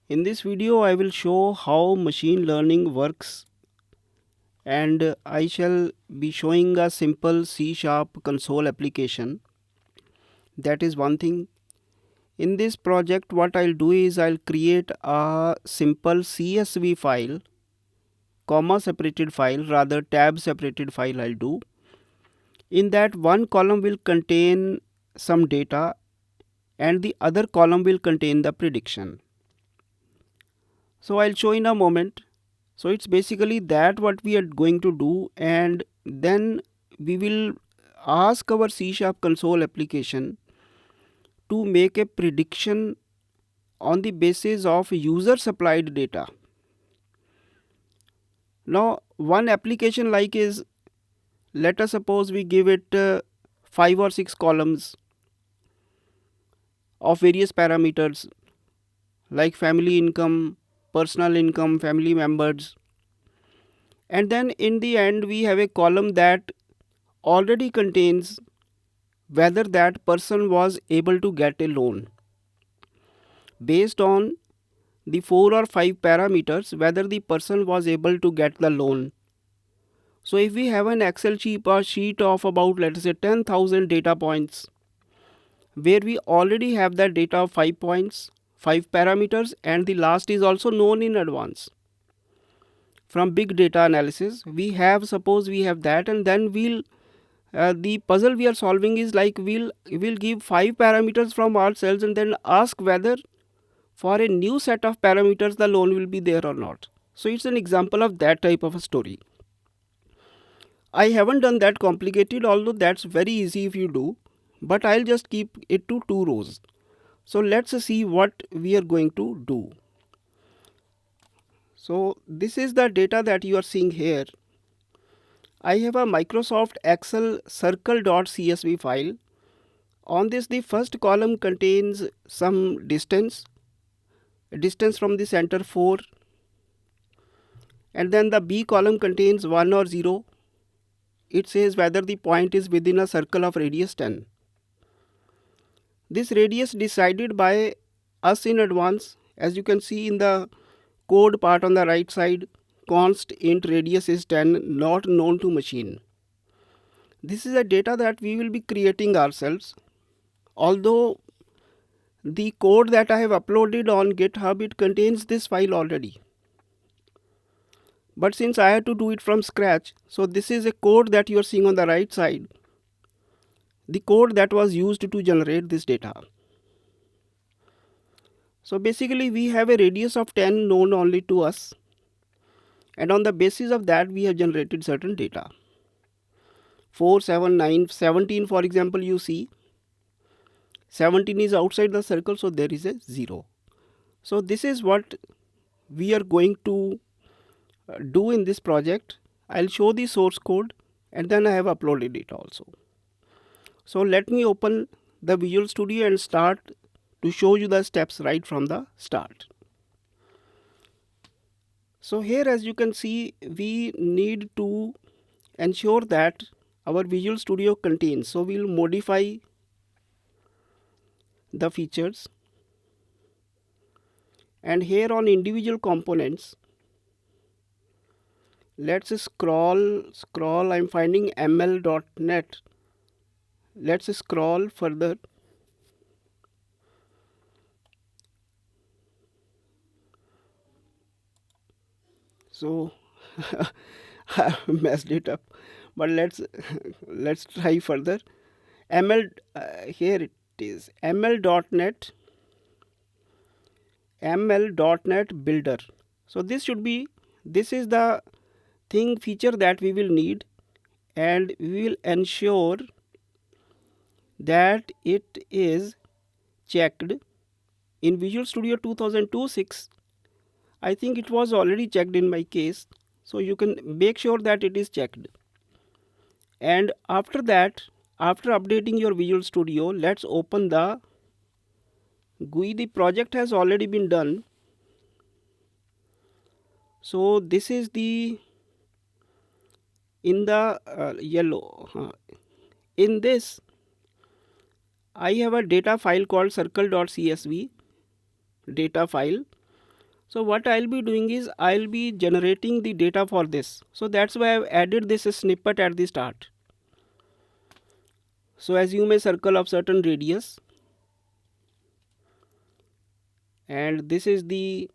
In this video, I will show how machine learning works, and I shall be showing a simple C# console application. That is one thing. In this project, what I'll do is I'll create a simple CSV file, comma separated file, rather tab separated file I'll do. In that, one column will contain some data and the other column will contain the prediction. So I'll show in a moment. So it's basically that what we are going to do, and then we will ask our C# console application to make a prediction on the basis of user supplied data. Now one application like is, let us suppose we give it 5 or 6 columns of various parameters like family income, personal income, family members, and then in the end we have a column that already contains whether that person was able to get a loan. Based on the 4 or 5 parameters, whether the person was able to get the loan. So if we have an Excel sheet of about, let us say, 10,000 data points, where we already have that data of 5 points, 5 parameters, and the last is also known in advance. From big data analysis, we have, suppose we have that, and then the puzzle we are solving is like we'll give 5 parameters from ourselves and then ask whether for a new set of parameters the loan will be there or not. So it's an example of that type of a story. I haven't done that complicated, although that's very easy if you do, but I'll just keep it to 2 rows. So let's see what we are going to do. So this is the data that you are seeing here. I have a Microsoft Excel circle.csv file. On this, the first column contains some distance from the center 4, and then the B column contains 1 or 0. It says whether the point is within a circle of radius 10. This radius decided by us in advance. As you can see in the code part on the right side, const int radius is 10, not known to machine. This is a data that we will be creating ourselves. Although the code that I have uploaded on GitHub, it contains this file already. But since I had to do it from scratch, so this is a code that you are seeing on the right side, the code that was used to generate this data. So basically we have a radius of 10 known only to us, and on the basis of that we have generated certain data. 4, 7, 9, 17 for example, you see 17 is outside the circle, so there is a 0. So this is what we are going to do in this project. I'll show the source code and then I have uploaded it also. So let me open the Visual Studio and start to show you the steps right from the start. So here, as you can see, we need to ensure that our Visual Studio contains. So we'll modify the features, and here on individual components, let's scroll. I'm finding ml.net. Let's scroll further. So I messed it up, but let's try further. ml here it is, ml.net builder. So this is the feature that we will need, and we will ensure that it is checked in Visual Studio 2002-6. I think it was already checked in my case, so you can make sure that it is checked. And after that, after updating your Visual Studio, let's open the GUI. The project has already been done. So this is the in the yellow. In this, I have a data file called circle.csv data file. So what I'll be doing is I'll be generating the data for this. So that's why I've added this snippet at the start. So assume a circle of certain radius, and this is the,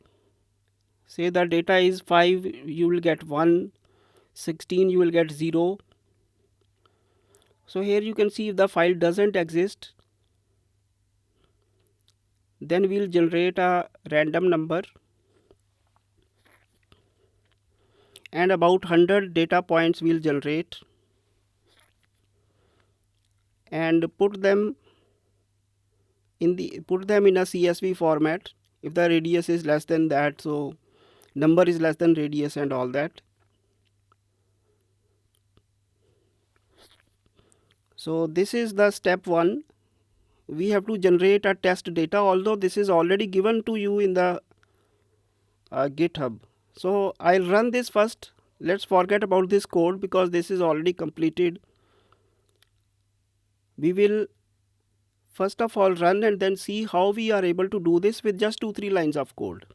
say the data is 5, you will get 1, 16 you will get 0. So here you can see if the file doesn't exist, then we'll generate a random number and about 100 data points we'll generate and put them in a CSV format. If the radius is less than that, so number is less than radius and all that. So this is the step 1. We have to generate a test data, although this is already given to you in the GitHub. So I'll run this first. Let's forget about this code because this is already completed. We will first of all run and then see how we are able to do this with just 2-3 lines of code.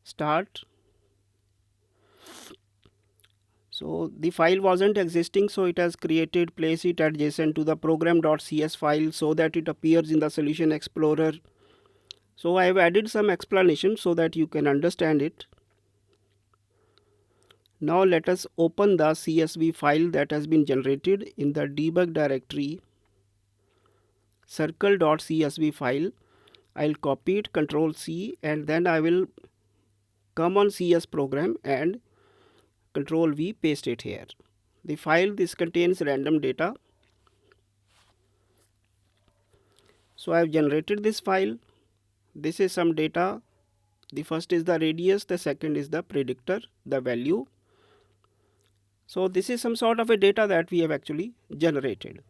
Start. So the file wasn't existing, so it has created place it adjacent to the program.cs file so that it appears in the solution explorer. So I have added some explanation so that you can understand it. Now let us open the CSV file that has been generated in the debug directory circle.csv file. I'll copy it, Control C, and then I will come on CS program and Control V, paste it here. The file, this contains random data. So I have generated this file. This is some data. The first is the radius, the second is the predictor, the value. So this is some sort of a data that we have actually generated.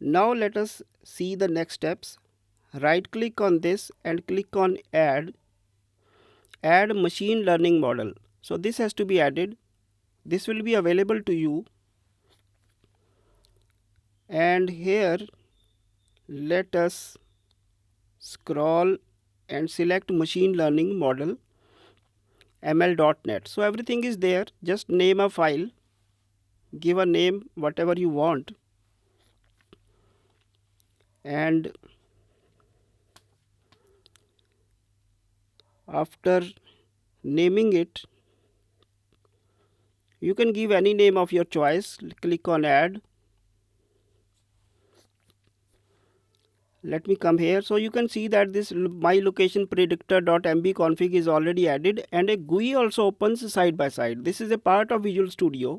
Now let us see the next steps. Right click on this and click on add machine learning model. So this has to be added. This will be available to you, and here let us scroll and select machine learning model ml.net. So everything is there. Just name a file, give a name whatever you want, and after naming it, you can give any name of your choice. Click on add. Let me come here. So you can see that this my location predictor.mb config is already added, and a GUI also opens side by side. This is a part of Visual Studio.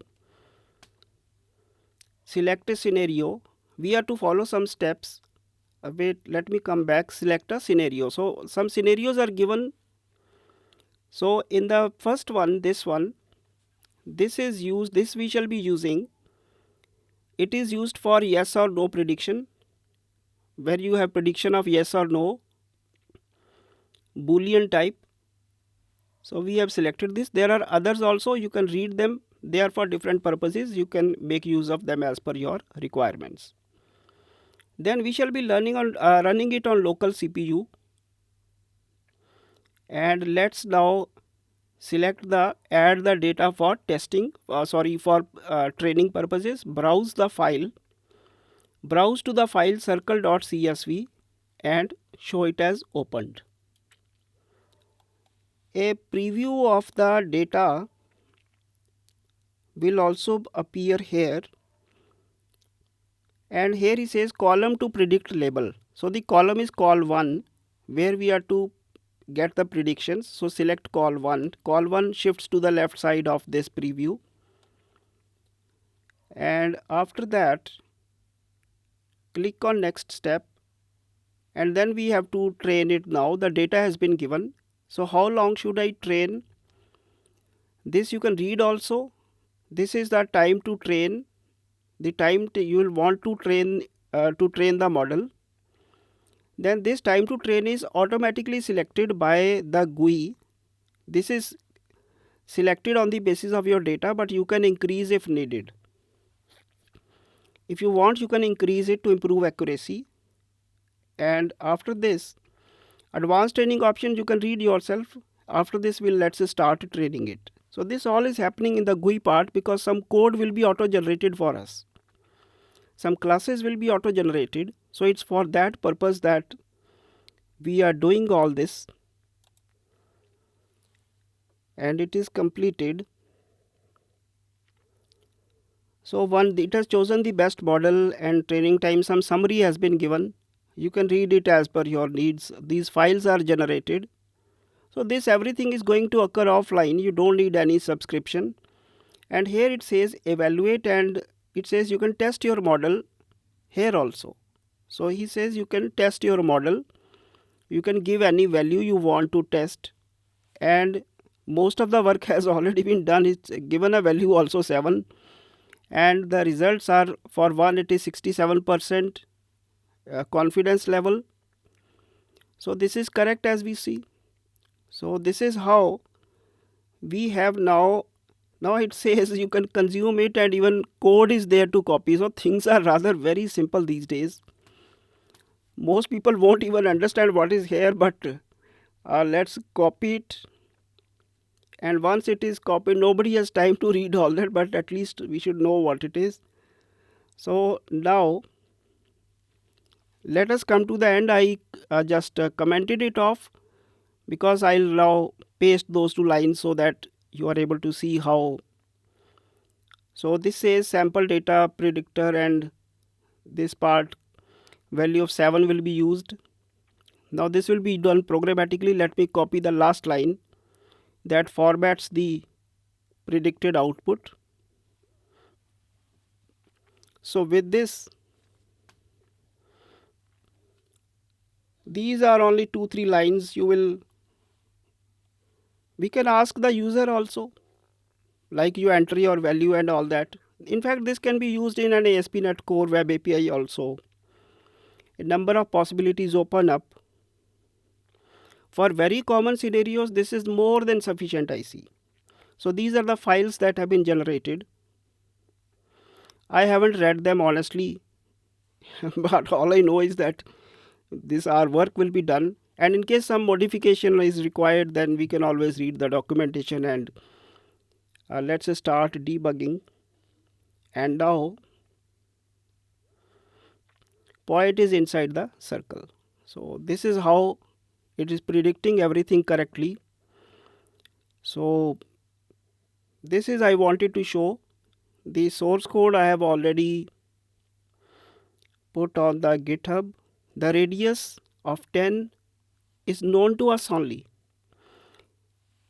Select a scenario. We have to follow some steps. Wait, let me come back. Select a scenario. So some scenarios are given. So in the first one, this is used, this we shall be using. It is used for yes or no prediction, where you have prediction of yes or no, Boolean type. So we have selected this. There are others also, you can read them. They are for different purposes. You can make use of them as per your requirements. Then we shall be running it on local CPU. And let's now select add the data for testing, for training purposes. Browse the file. Browse to the file circle.csv and show it as opened. A preview of the data will also appear here, and here it says column to predict label. So the column is col 1, where we are to get the predictions. So select col 1. Col 1 shifts to the left side of this preview, and after that click on next step, and then we have to train it. Now the data has been given. So how long should I train this? You can read also. This is the time to train, the time you will want to train the model. Then this time to train is automatically selected by the GUI. This is selected on the basis of your data, but you can increase if needed. If you want, you can increase it to improve accuracy. And after this, advanced training options you can read yourself. After this, let's start training it. So this all is happening in the GUI part because some code will be auto generated for us. Some classes will be auto generated. So it's for that purpose that we are doing all this. And it is completed. So it has chosen the best model and training time. Some summary has been given. You can read it as per your needs. These files are generated. So this everything is going to occur offline. You don't need any subscription. And here it says evaluate, and it says you can test your model here also. So he says you can test your model. You can give any value you want to test. And most of the work has already been done. It's given a value also 7. And the results are, for one, it is 67% confidence level. So this is correct as we see. So this is how we have now it says you can consume it, and even code is there to copy. So things are rather very simple these days. Most people won't even understand what is here, but let's copy it. And once it is copied, nobody has time to read all that, but at least we should know what it is. So now let us come to the end. I just commented it off because I'll now paste those 2 lines so that you are able to see how. So this says sample data predictor, and this part value of 7 will be used. Now this will be done programmatically. Let me copy the last line that formats the predicted output. So with this, these are only 2-3 lines. We can ask the user also, like you enter your value and all that. In fact, this can be used in an ASPNET core web API also. A number of possibilities open up. For very common scenarios, this is more than sufficient, I see. So these are the files that have been generated. I haven't read them honestly, but all I know is that our work will be done. And in case some modification is required, then we can always read the documentation. And let's start debugging. And now point is inside the circle. So this is how it is predicting everything correctly. So this is I wanted to show. The source code I have already put on the GitHub. The radius of 10 is known to us only.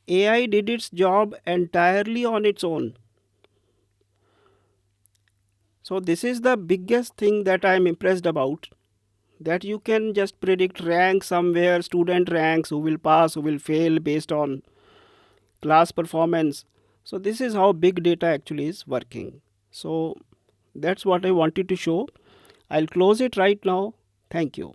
AI did its job entirely on its own. So this is the biggest thing that I am impressed about, that you can just predict rank somewhere, student ranks, who will pass, who will fail based on class performance. So this is how big data actually is working. So that's what I wanted to show. I'll close it right now. Thank you.